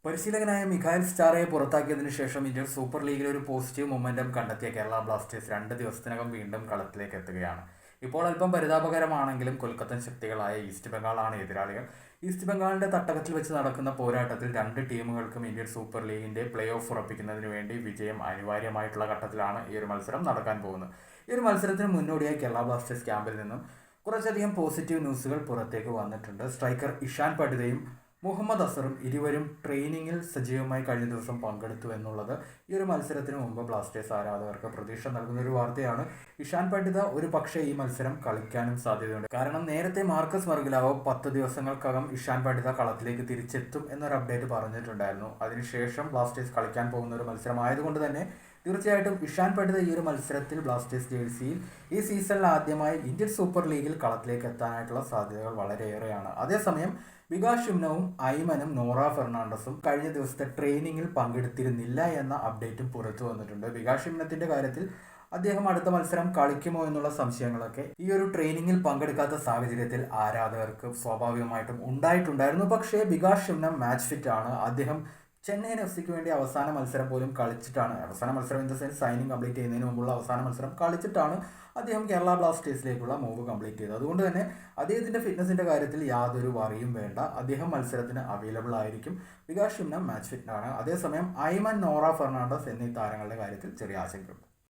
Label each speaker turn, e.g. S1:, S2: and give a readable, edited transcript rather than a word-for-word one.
S1: പരിശീലകനായ മിഖായൽ സ്റ്റാറയെ പുറത്താക്കിയതിനു ശേഷം Indian super ലീഗിൽ ഒരു പോസിറ്റീവ് മൊമെന്റം കണ്ടെത്തിയ കേരള ബ്ലാസ്റ്റേഴ്സ് 2 ദിവസത്തിനകം വീണ്ടും കളത്തിലേക്ക് എത്തുകയാണ്. ഇപ്പോൾ അല്പം പരിതാപകരമാണെങ്കിലും കൊൽക്കത്തൻ ശക്തികളായ ഈസ്റ്റ് ബംഗാളാണ് എതിരാളികൾ. ഈസ്റ്റ് ബംഗാളിന്റെ തട്ടകത്തിൽ വെച്ച് നടക്കുന്ന പോരാട്ടത്തിൽ രണ്ട് ടീമുകൾക്കും ഇന്ത്യൻ സൂപ്പർ ലീഗിന്റെ പ്ലേ ഓഫ് ഉറപ്പിക്കുന്നതിന് വേണ്ടി വിജയം അനിവാര്യമായിട്ടുള്ള ഘട്ടത്തിലാണ് ഈ ഒരു മത്സരം നടക്കാൻ പോകുന്നത്. ഈ ഒരു മത്സരത്തിന് മുന്നോടിയായി കേരള ബ്ലാസ്റ്റേഴ്സ് ക്യാമ്പിൽ നിന്നും കുറച്ചധികം പോസിറ്റീവ് ന്യൂസുകൾ പുറത്തേക്ക് വന്നിട്ടുണ്ട്. സ്ട്രൈക്കർ ഇഷാൻ പടിതയും മുഹമ്മദ് അസറും ഇരുവരും ട്രെയിനിങ്ങിൽ സജീവമായി കഴിഞ്ഞ ദിവസം പങ്കെടുത്തു എന്നുള്ളത് ഈ ഒരു മത്സരത്തിന് മുമ്പ് ബ്ലാസ്റ്റേഴ്സ് ആരാധകർക്ക് പ്രതീക്ഷ നൽകുന്ന ഒരു വാർത്തയാണ്. ഇഷാൻ പടിത ഒരു പക്ഷേ ഈ മത്സരം കളിക്കാനും സാധ്യതയുണ്ട്. കാരണം നേരത്തെ മാർക്കസ് മർഗിലാവോ 10 ദിവസങ്ങൾക്കകം ഇഷാൻ പടിത കളത്തിലേക്ക് തിരിച്ചെത്തും എന്നൊരു അപ്ഡേറ്റ് പറഞ്ഞിട്ടുണ്ടായിരുന്നു. അതിനുശേഷം ബ്ലാസ്റ്റേഴ്സ് കളിക്കാൻ പോകുന്ന ഒരു മത്സരമായതുകൊണ്ട് തന്നെ തീർച്ചയായിട്ടും ഇഷാൻ പടിത ഈ ഒരു മത്സരത്തിൽ ബ്ലാസ്റ്റേഴ്സ് ജേഴ്സിയിൽ ഈ സീസണിൽ ആദ്യമായി ഇന്ത്യൻ സൂപ്പർ ലീഗിൽ കളത്തിലേക്ക് എത്താനായിട്ടുള്ള സാധ്യതകൾ വളരെയേറെയാണ്. അതേസമയം വികാസ് ഷിംനവും ഐമനും നോറ ഫെർണാണ്ടസും കഴിഞ്ഞ ദിവസത്തെ ട്രെയിനിങ്ങിൽ പങ്കെടുത്തിരുന്നില്ല എന്ന അപ്ഡേറ്റും പുറത്തു വന്നിട്ടുണ്ട്. വികാസ് ഷിംനത്തിന്റെ കാര്യത്തിൽ അദ്ദേഹം അടുത്ത മത്സരം കളിക്കുമോ എന്നുള്ള സംശയങ്ങളൊക്കെ ഈ ഒരു ട്രെയിനിങ്ങിൽ പങ്കെടുക്കാത്ത സാഹചര്യത്തിൽ ആരാധകർക്ക് സ്വാഭാവികമായിട്ടും ഉണ്ടായിട്ടുണ്ടായിരുന്നു. പക്ഷേ വികാസ് ഷിംനം മാച്ച് ഫിറ്റ് ആണ്. അദ്ദേഹം ചെന്നൈയിൻ എഫ് വേണ്ടി അവസാന മത്സരം പോലും കളിച്ചിട്ടാണ്, അവസാന മത്സരം in the sense signing complete ചെയ്യുന്നതിന് മുമ്പുള്ള അവസാന മത്സരം കളിച്ചിട്ടാണ് അദ്ദേഹം കേരള ബ്ലാസ്റ്റേഴ്സിലേക്കുള്ള മൂവ് കംപ്ലീറ്റ് ചെയ്തത്. അതുകൊണ്ട് തന്നെ അദ്ദേഹത്തിൻ്റെ ഫിറ്റ്നസിൻ്റെ കാര്യത്തിൽ യാതൊരു വറിയും വേണ്ട. അദ്ദേഹം മത്സരത്തിന് അവൈലബിൾ ആയിരിക്കും. വികാസ് ഷിംന മാച്ച് ഫിറ്റ് ആണ്. അതേസമയം ഐമൻ, നോറ ഫെർണാണ്ടസ് എന്നീ താരങ്ങളുടെ കാര്യത്തിൽ ചെറിയ ആശങ്കയുണ്ട്.